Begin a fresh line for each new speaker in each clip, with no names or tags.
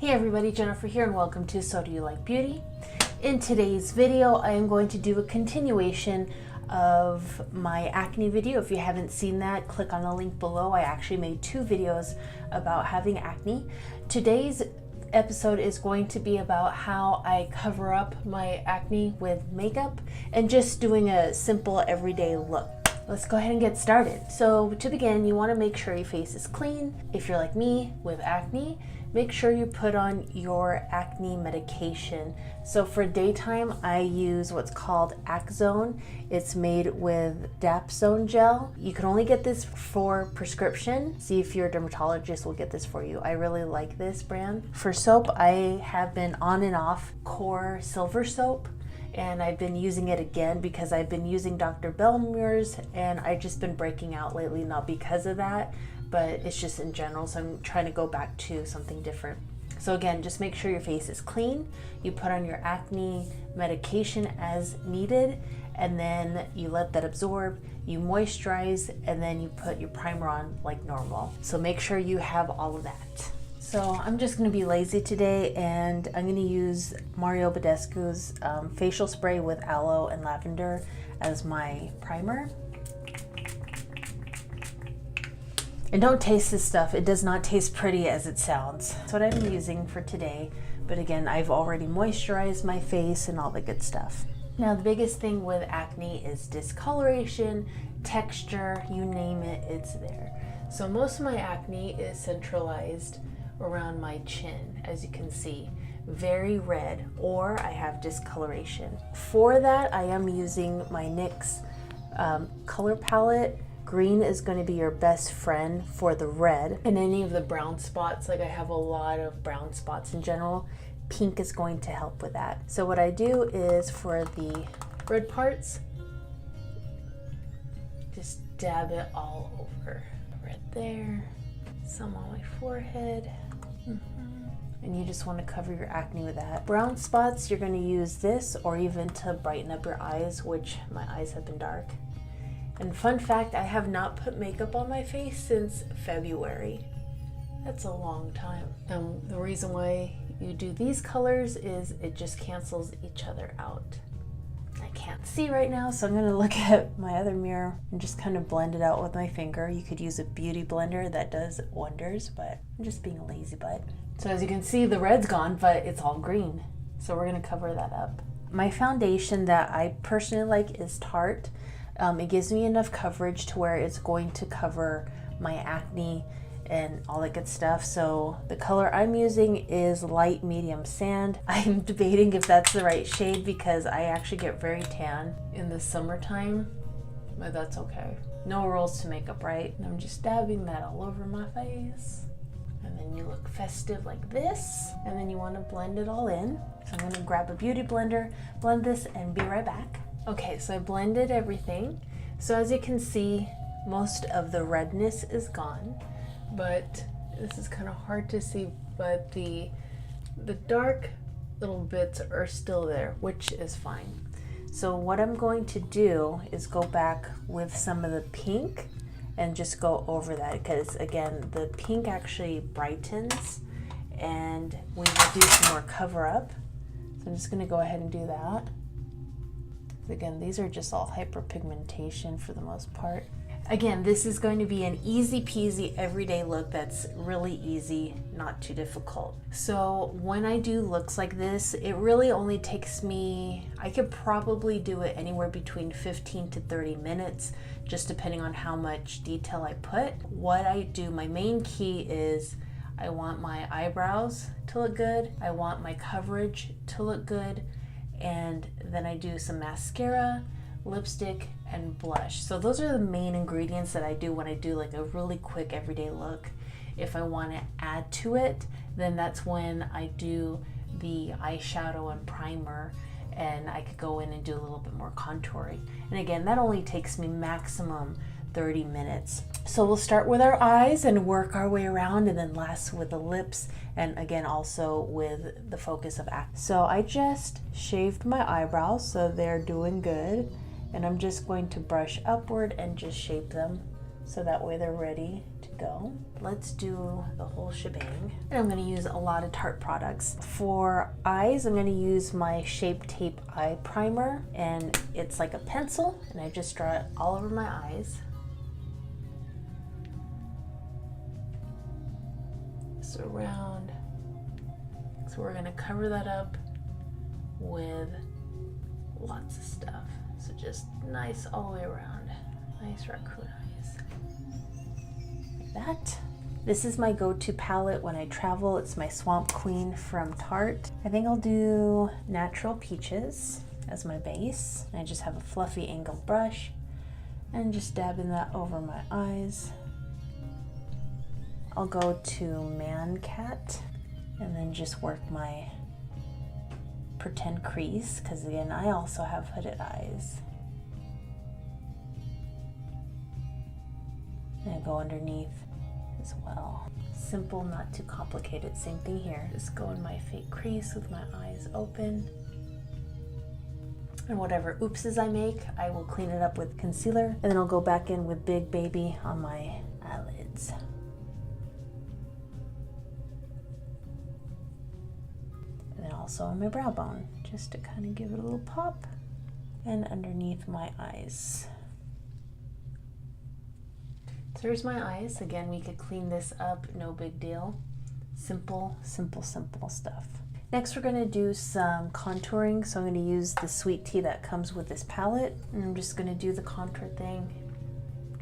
Hey everybody, Jennifer here and welcome to So Do You Like Beauty. In today's video, I am going to do a continuation of my acne video. If you haven't seen that, click on the link below. I actually made 2 videos about having acne. Today's episode is going to be about how I cover up my acne with makeup and just doing a simple everyday look. Let's go ahead and get started. So to begin, you want to make sure your face is clean. If you're like me with acne, make sure you put on your acne medication. So for daytime, I use what's called Axone. It's made with Dapsone gel. You can only get this for prescription. See if your dermatologist will get this for you. I really like this brand. For soap, I have been on and off Core Silver Soap, and I've been using it again because I've been using Dr. Belmer's and I've just been breaking out lately, not because of that, but it's just in general, so I'm trying to go back to something different. So again, just make sure your face is clean. You put on your acne medication as needed, and then you let that absorb, you moisturize, and then you put your primer on like normal. So make sure you have all of that. So I'm just going to be lazy today, and I'm going to use Mario Badescu's facial spray with aloe and lavender as my primer. And don't taste this stuff. It does not taste pretty as it sounds. That's what I'm using for today. But again, I've already moisturized my face and all the good stuff. Now, the biggest thing with acne is discoloration, texture, you name it, it's there. So most of my acne is centralized around my chin, as you can see, very red, or I have discoloration. For that, I am using my NYX color palette. Green is going to be your best friend for the red. And any of the brown spots, like I have a lot of brown spots in general, pink is going to help with that. So what I do is for the red parts, just dab it all over. Right there, some on my forehead. And you just want to cover your acne with that. Brown spots, you're going to use this or even to brighten up your eyes, which my eyes have been dark. And fun fact, I have not put makeup on my face since February. That's a long time. And the reason why you do these colors is it just cancels each other out. I can't see right now, so I'm gonna look at my other mirror and just kind of blend it out with my finger. You could use a beauty blender, that does wonders, but I'm just being a lazy butt. So as you can see, the red's gone, but it's all green. So we're gonna cover that up. My foundation that I personally like is Tarte. It gives me enough coverage to where it's going to cover my acne and all that good stuff. So the color I'm using is light medium sand. I'm debating if that's the right shade because I actually get very tan in the summertime, but that's okay. No rules to makeup, right? And I'm just dabbing that all over my face. And then you look festive like this. And then you want to blend it all in. So I'm going to grab a beauty blender, blend this, and be right back. Okay, so I blended everything. So as you can see, most of the redness is gone, but this is kind of hard to see, but the dark little bits are still there, which is fine. So what I'm going to do is go back with some of the pink and just go over that, because again, the pink actually brightens and we will do some more cover up. So I'm just going to go ahead and do that. Again, these are just all hyperpigmentation for the most part. Again, this is going to be an easy peasy everyday look that's really easy, not too difficult. So when I do looks like this, it really only takes me, I could probably do it anywhere between 15 to 30 minutes, just depending on how much detail I put. What I do, my main key is I want my eyebrows to look good, I want my coverage to look good, and then I do some mascara, lipstick, and blush. So those are the main ingredients that I do when I do like a really quick everyday look. If I want to add to it, then that's when I do the eyeshadow and primer, and I could go in and do a little bit more contouring. And again, that only takes me maximum 30 minutes. So we'll start with our eyes and work our way around, and then last with the lips, and again also with the focus of acne. So I just shaved my eyebrows so they're doing good, and I'm just going to brush upward and just shape them so that way they're ready to go. Let's do the whole shebang. And I'm gonna use a lot of Tarte products. For eyes, I'm gonna use my Shape Tape Eye Primer, and it's like a pencil, and I just draw it all over my eyes. Just around. So we're gonna cover that up with lots of stuff. So just nice all the way around. Nice raccoon eyes. Like that. This is my go-to palette when I travel. It's my Swamp Queen from Tarte. I think I'll do Natural Peaches as my base. I just have a fluffy angled brush and just dabbing that over my eyes. I'll go to Man Cat and then just work my pretend crease, because again, I also have hooded eyes. And I go underneath as well. Simple, not too complicated. Same thing here. Just go in my fake crease with my eyes open. And whatever oopses I make, I will clean it up with concealer, and then I'll go back in with Big Baby on my eyelids. And then also on my brow bone, just to kind of give it a little pop, and underneath my eyes. So here's my eyes. Again, we could clean this up, no big deal. Simple, simple, simple stuff. Next, we're gonna do some contouring. So I'm gonna use the sweet tea that comes with this palette, and I'm just gonna do the contour thing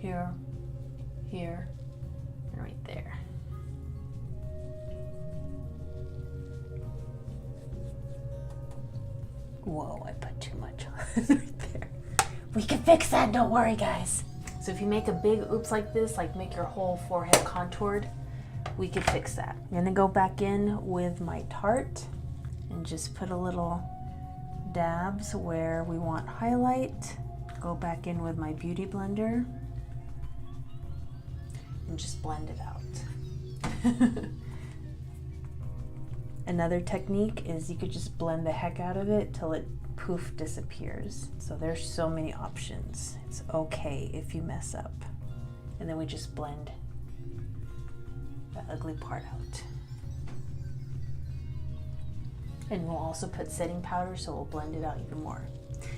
here, here, and right there. Whoa, I put too much on right there. We can fix that, don't worry, guys. So if you make a big oops like this, like make your whole forehead contoured, we could fix that. I'm gonna go back in with my Tarte and just put a little dabs where we want highlight. Go back in with my Beauty Blender and just blend it out. Another technique is you could just blend the heck out of it till it poof disappears. So there's so many options. It's okay if you mess up. And then we just blend the ugly part out. And we'll also put setting powder, so we'll blend it out even more.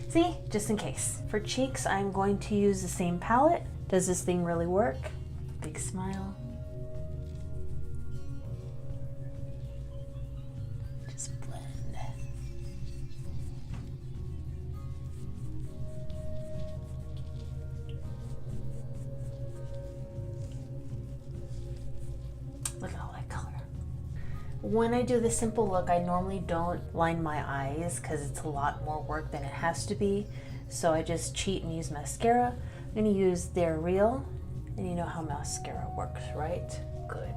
See, just in case. For cheeks, I'm going to use the same palette. Does this thing really work? Big smile. Just blend. Look at all that color. When I do the simple look, I normally don't line my eyes because it's a lot more work than it has to be. So I just cheat and use mascara. I'm gonna use They're Real, and you know how mascara works, right? Good.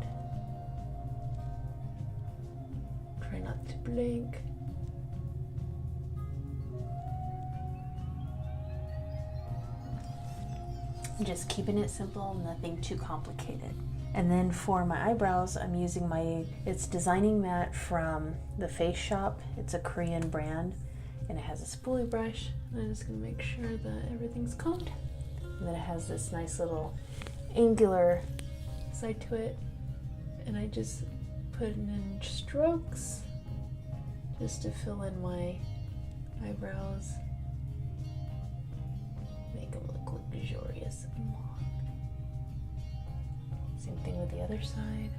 Try not to blink. Just keeping it simple, nothing too complicated. And then for my eyebrows, I'm using it's Designing Matte from the Face Shop. It's a Korean brand, and it has a spoolie brush. I'm just gonna make sure that everything's combed. And then it has this nice little angular side to it. And I just put in strokes just to fill in my eyebrows. Make them look luxurious and long. Same thing with the other side.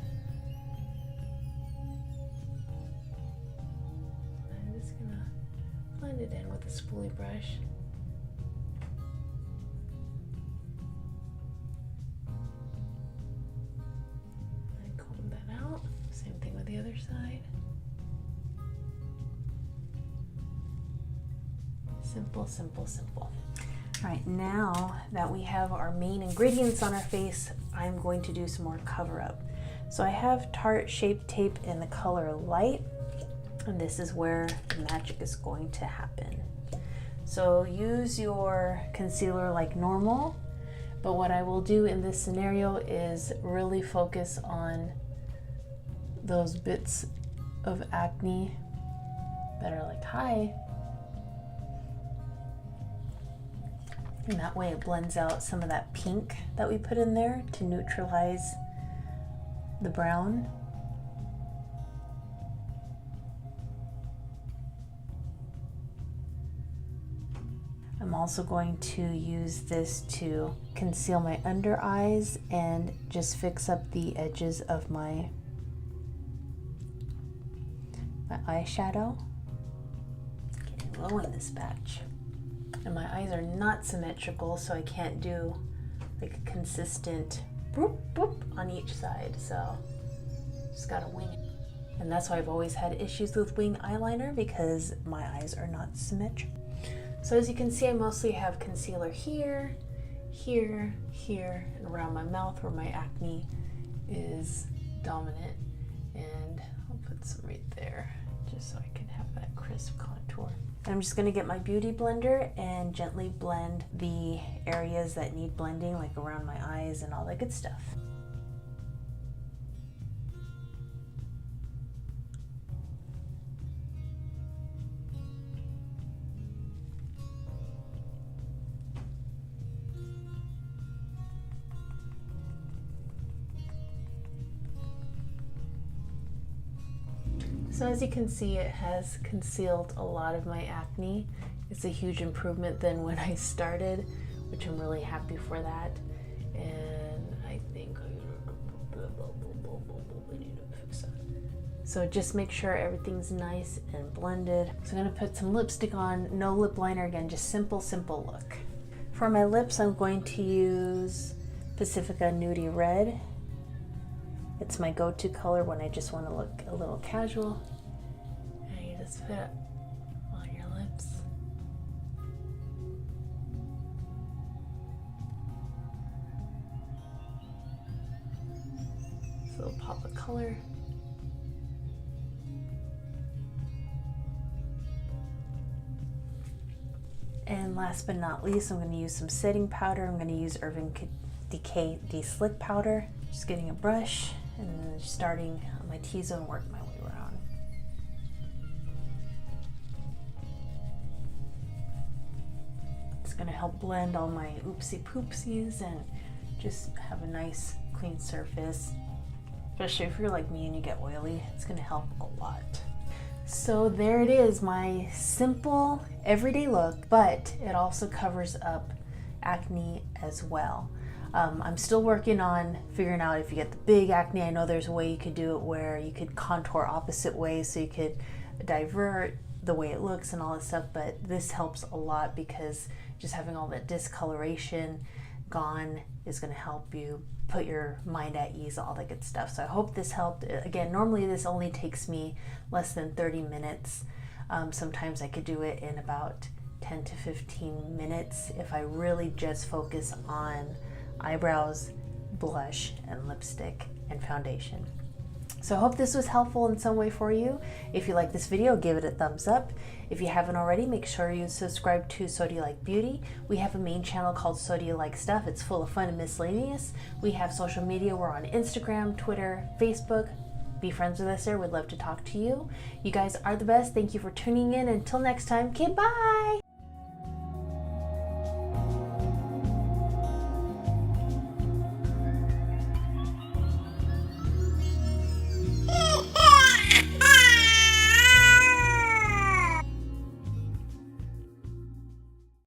I'm just gonna blend it in with a spoolie brush. And comb that out. Same thing with the other side. Simple, simple, simple. All right, now that we have our main ingredients on our face, I'm going to do some more cover up. So I have Tarte Shape Tape in the color Light, and this is where the magic is going to happen. So use your concealer like normal, but what I will do in this scenario is really focus on those bits of acne that are like high. And that way it blends out some of that pink that we put in there to neutralize the brown. I'm also going to use this to conceal my under eyes and just fix up the edges of my eyeshadow. Getting low in this batch. And my eyes are not symmetrical, so I can't do like a consistent boop boop on each side, so just gotta wing it. And that's why I've always had issues with wing eyeliner, because my eyes are not symmetrical. So as you can see, I mostly have concealer here, here, here, and around my mouth where my acne is dominant. And I'll put some right there, just so I can have that crisp contour. And I'm just gonna get my beauty blender and gently blend the areas that need blending, like around my eyes and all that good stuff. So as you can see, it has concealed a lot of my acne. It's a huge improvement than when I started, which I'm really happy for that. And I think I need to fix that. So just make sure everything's nice and blended. So I'm gonna put some lipstick on, no lip liner again, just simple look. For my lips, I'm going to use Pacifica Nudie Red. It's my go-to color when I just want to look a little casual. And you just put it on your lips. Just a little pop of color. And last but not least, I'm going to use some setting powder. I'm going to use Urban Decay De-Slick Powder. Just getting a brush and then starting on my T-zone, work my way around. It's going to help blend all my oopsie poopsies and just have a nice clean surface. Especially if you're like me and you get oily, it's going to help a lot. So there it is, my simple everyday look, but it also covers up acne as well. I'm still working on figuring out if you get the big acne. I know there's a way you could do it where you could contour opposite ways, so you could divert the way it looks and all that stuff, but this helps a lot because just having all that discoloration gone is going to help you put your mind at ease, all that good stuff. So I hope this helped. Again, normally this only takes me less than 30 minutes. Sometimes I could do it in about 10 to 15 minutes if I really just focus on eyebrows, blush, and lipstick and foundation. So I hope this was helpful in some way for you. If you like this video, give it a thumbs up. If you haven't already, make sure you subscribe to So Do You Like Beauty. We have a main channel called So Do You Like Stuff. It's full of fun and miscellaneous. We have social media. We're on Instagram, Twitter, Facebook. Be friends with us there. We'd love to talk to you. You guys are the best. Thank you for tuning in. Until next time, okay, bye.